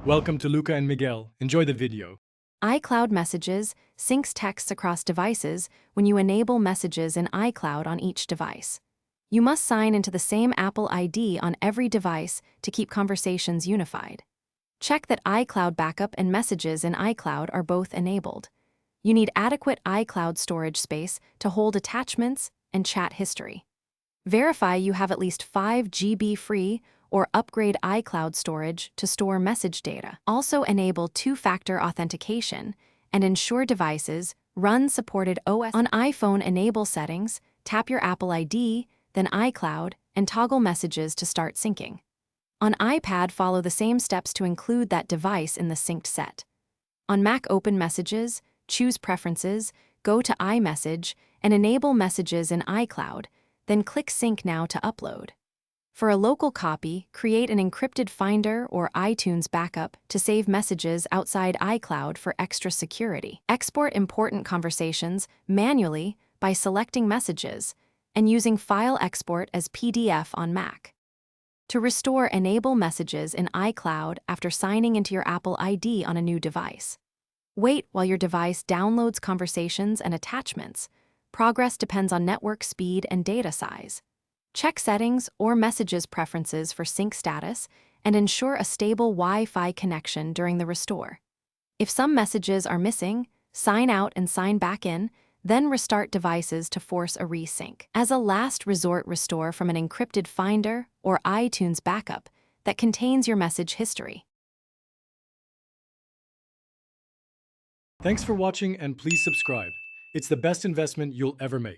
Welcome to Luca and Miguel. Enjoy the video. iCloud Messages syncs texts across devices when you enable messages in iCloud on each device. You must sign into the same Apple ID on every device to keep conversations unified. Check that iCloud backup and messages in iCloud are both enabled. You need adequate iCloud storage space to hold attachments and chat history. Verify you have at least 5 GB free or upgrade iCloud storage to store message data. Also enable two-factor authentication and ensure devices run supported OS. On iPhone, enable settings, tap your Apple ID, then iCloud, and toggle messages to start syncing. On iPad, follow the same steps to include that device in the synced set. On Mac, open Messages, choose Preferences, go to iMessage, and enable messages in iCloud, then click Sync Now to upload. For a local copy, create an encrypted Finder or iTunes backup to save messages outside iCloud for extra security. Export important conversations manually by selecting Messages and using File Export as PDF on Mac. To restore, enable messages in iCloud after signing into your Apple ID on a new device. Wait while your device downloads conversations and attachments. Progress depends on network speed and data size. Check settings or messages preferences for sync status and ensure a stable Wi-Fi connection during the restore. If some messages are missing, sign out and sign back in, then restart devices to force a resync. As a last resort, restore from an encrypted Finder or iTunes backup that contains your message history. Thanks for watching and please subscribe. It's the best investment you'll ever make.